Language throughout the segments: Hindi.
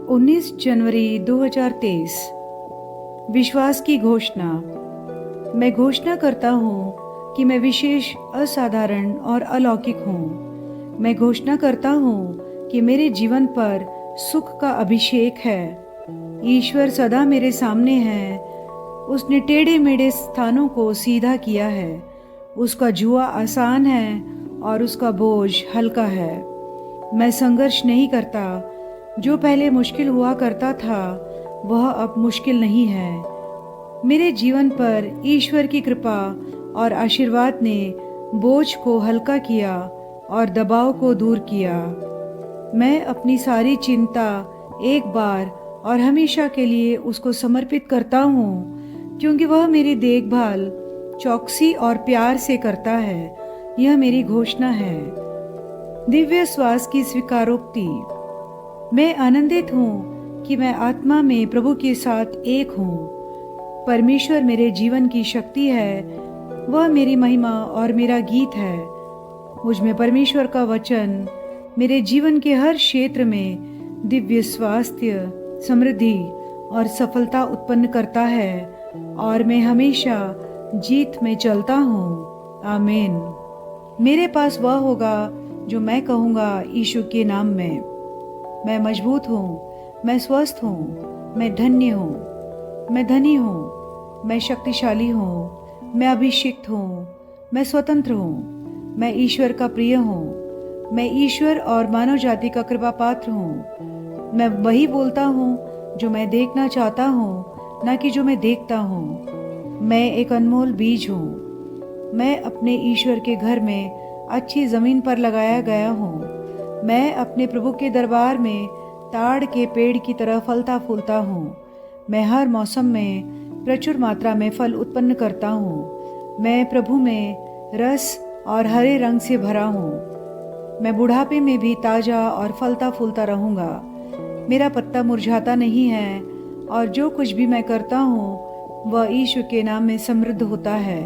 19 जनवरी 2023। विश्वास की घोषणा। मैं घोषणा करता हूँ कि मैं विशेष, असाधारण और अलौकिक हूँ। मैं घोषणा करता हूँ कि मेरे जीवन पर सुख का अभिषेक है। ईश्वर सदा मेरे सामने है। उसने टेढ़े मेढ़े स्थानों को सीधा किया है। उसका जुआ आसान है और उसका बोझ हल्का है। मैं संघर्ष नहीं करता। जो पहले मुश्किल हुआ करता था वह अब मुश्किल नहीं है। मेरे जीवन पर ईश्वर की कृपा और आशीर्वाद ने बोझ को हल्का किया और दबाव को दूर किया। मैं अपनी सारी चिंता एक बार और हमेशा के लिए उसको समर्पित करता हूँ, क्योंकि वह मेरी देखभाल चौकसी और प्यार से करता है। यह मेरी घोषणा है। दिव्य श्वास की स्वीकारोक्ति। मैं आनंदित हूँ कि मैं आत्मा में प्रभु के साथ एक हूँ। परमेश्वर मेरे जीवन की शक्ति है। वह मेरी महिमा और मेरा गीत है। मुझ में परमेश्वर का वचन मेरे जीवन के हर क्षेत्र में दिव्य स्वास्थ्य, समृद्धि और सफलता उत्पन्न करता है और मैं हमेशा जीत में चलता हूँ। आमीन। मेरे पास वह होगा जो मैं कहूँगा यीशु के नाम में। मैं मजबूत हूँ, मैं स्वस्थ हूँ, मैं धन्य हूँ, मैं धनी हूँ, मैं शक्तिशाली हूँ, मैं अभिषिक्त हूँ, मैं स्वतंत्र हूँ, मैं ईश्वर का प्रिय हूँ, मैं ईश्वर और मानव जाति का कृपा पात्र हूँ। मैं वही बोलता हूँ जो मैं देखना चाहता हूँ, न कि जो मैं देखता हूँ। मैं एक अनमोल बीज हूँ। मैं अपने ईश्वर के घर में अच्छी जमीन पर लगाया गया हूँ। मैं अपने प्रभु के दरबार में ताड़ के पेड़ की तरह फलता फूलता हूँ। मैं हर मौसम में प्रचुर मात्रा में फल उत्पन्न करता हूँ। मैं प्रभु में रस और हरे रंग से भरा हूँ। मैं बुढ़ापे में भी ताजा और फलता फूलता रहूँगा। मेरा पत्ता मुरझाता नहीं है और जो कुछ भी मैं करता हूँ वह यीशु के नाम में समृद्ध होता है।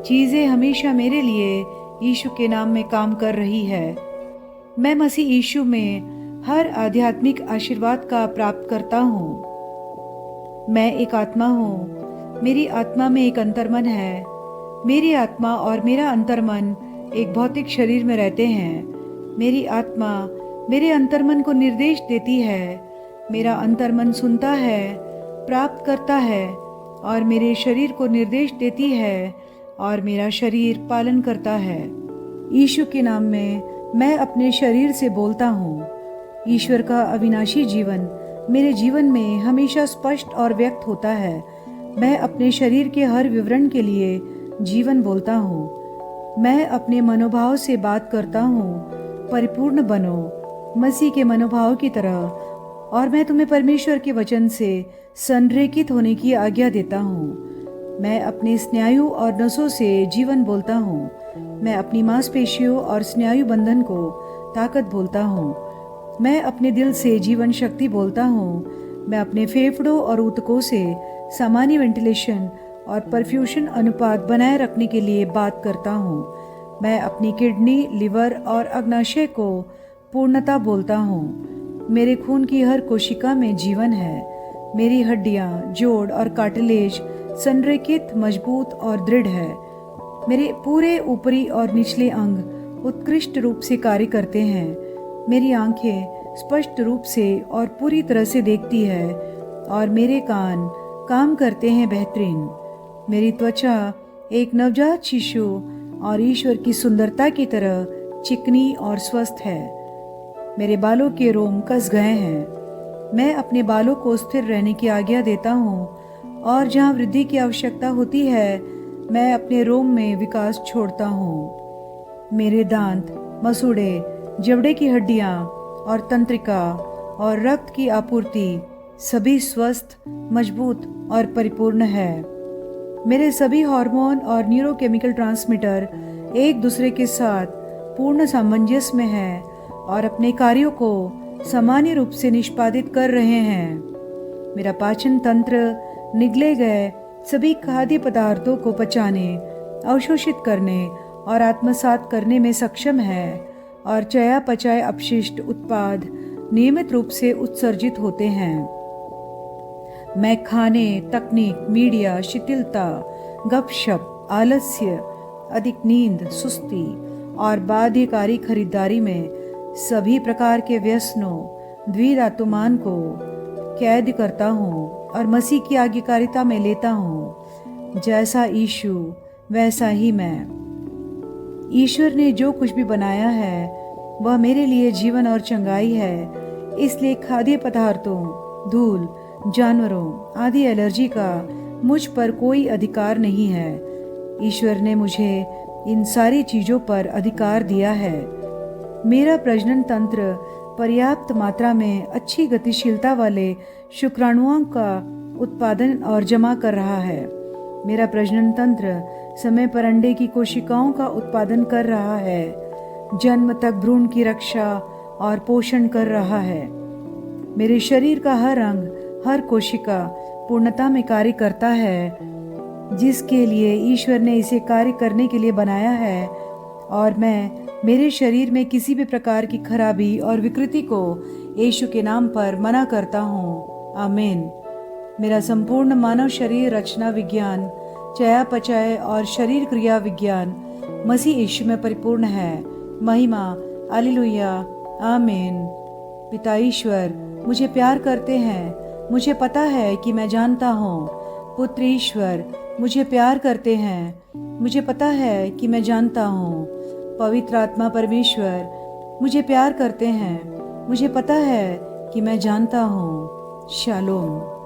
चीज़ें हमेशा मेरे लिए यीशु के नाम में काम कर रही है। मैं मसीह यीशु में हर आध्यात्मिक आशीर्वाद का प्राप्त करता हूँ। मैं एक आत्मा हूँ। मेरी आत्मा में एक अंतर्मन है। मेरी आत्मा और मेरा अंतर्मन एक भौतिक शरीर में रहते हैं। मेरी आत्मा मेरे अंतर्मन को निर्देश देती है। मेरा अंतर्मन सुनता है, प्राप्त करता है और मेरे शरीर को निर्देश देती है और मेरा शरीर पालन करता है। यीशु के नाम में मैं अपने शरीर से बोलता हूँ। ईश्वर का अविनाशी जीवन मेरे जीवन में हमेशा स्पष्ट और व्यक्त होता है। मैं अपने शरीर के हर विवरण के लिए जीवन बोलता हूँ। मैं अपने मनोभाव से बात करता हूँ। परिपूर्ण बनो मसीह के मनोभाव की तरह, और मैं तुम्हें परमेश्वर के वचन से संरेखित होने की आज्ञा देता हूँ। मैं अपने स्नायु और नसों से जीवन बोलता हूँ। मैं अपनी मांसपेशियों और स्नायु बंधन को ताकत बोलता हूँ। मैं अपने दिल से जीवन शक्ति बोलता हूँ। मैं अपने फेफड़ों और ऊतकों से सामान्य वेंटिलेशन और परफ्यूशन अनुपात बनाए रखने के लिए बात करता हूँ। मैं अपनी किडनी, लिवर और अग्नाशय को पूर्णता बोलता हूँ। मेरे खून की हर कोशिका में जीवन है। मेरी हड्डियाँ, जोड़ और कार्टिलेज संरेखित, मजबूत और दृढ़ है। मेरे पूरे ऊपरी और निचले अंग उत्कृष्ट रूप से कार्य करते हैं। मेरी आंखें स्पष्ट रूप से और पूरी तरह से देखती है और मेरे कान काम करते हैं बेहतरीन। मेरी त्वचा एक नवजात शिशु और ईश्वर की सुंदरता की तरह चिकनी और स्वस्थ है। मेरे बालों के रोम कस गए हैं। मैं अपने बालों को स्थिर रहने की आज्ञा देता हूँ और जहाँ वृद्धि की आवश्यकता होती है मैं अपने रोम में विकास छोड़ता हूँ। मेरे दांत, मसूड़े, जबड़े की हड्डियाँ और तंत्रिका और रक्त की आपूर्ति सभी स्वस्थ, मजबूत और परिपूर्ण है। मेरे सभी हार्मोन और न्यूरोकेमिकल ट्रांसमीटर एक दूसरे के साथ पूर्ण सामंजस्य में हैं और अपने कार्यों को सामान्य रूप से निष्पादित कर रहे हैं। मेरा पाचन तंत्र निगले गए सभी खाद्य पदार्थों को पचाने, अवशोषित करने और आत्मसात करने में सक्षम है और चयापचय अपशिष्ट उत्पाद नियमित रूप से उत्सर्जित होते हैं। मैं खाने, तकनीक, मीडिया, शिथिलता, गपशप, आलस्य, अधिक नींद, सुस्ती और बाध्यकारी खरीदारी में सभी प्रकार के व्यसनों, द्विधातुमान को कैद करता हूँ और मसीह की आज्ञाकारिता में लेता हूँ। जैसा यीशु वैसा ही मैं। ईश्वर ने जो कुछ भी बनाया है वह मेरे लिए जीवन और चंगाई है। इसलिए खाद्य पदार्थों, धूल, जानवरों आदि एलर्जी का मुझ पर कोई अधिकार नहीं है। ईश्वर ने मुझे इन सारी चीज़ों पर अधिकार दिया है। मेरा प्रजनन तंत्र पर्याप्त मात्रा में अच्छी गतिशीलता वाले शुक्राणुओं का उत्पादन और जमा कर रहा है। मेरा प्रजनन तंत्र समय पर अंडे की कोशिकाओं का उत्पादन कर रहा है, जन्म तक भ्रूण की रक्षा और पोषण कर रहा है। मेरे शरीर का हर अंग, हर कोशिका पूर्णता में कार्य करता है, जिसके लिए ईश्वर ने इसे कार्य करने के लिए बनाया है। और मैं मेरे शरीर में किसी भी प्रकार की खराबी और विकृति को यीशु के नाम पर मना करता हूँ। आमीन। मेरा संपूर्ण मानव शरीर रचना विज्ञान, चयापचय और शरीर क्रिया विज्ञान मसीह यीशु में परिपूर्ण है। महिमा, हालेलुया, आमीन। पिता ईश्वर मुझे प्यार करते हैं, मुझे पता है कि मैं जानता हूँ। पुत्र ईश्वर मुझे प्यार करते हैं, मुझे पता है कि मैं जानता हूँ। पवित्र आत्मा परमेश्वर मुझे प्यार करते हैं, मुझे पता है कि मैं जानता हूँ। शालोम।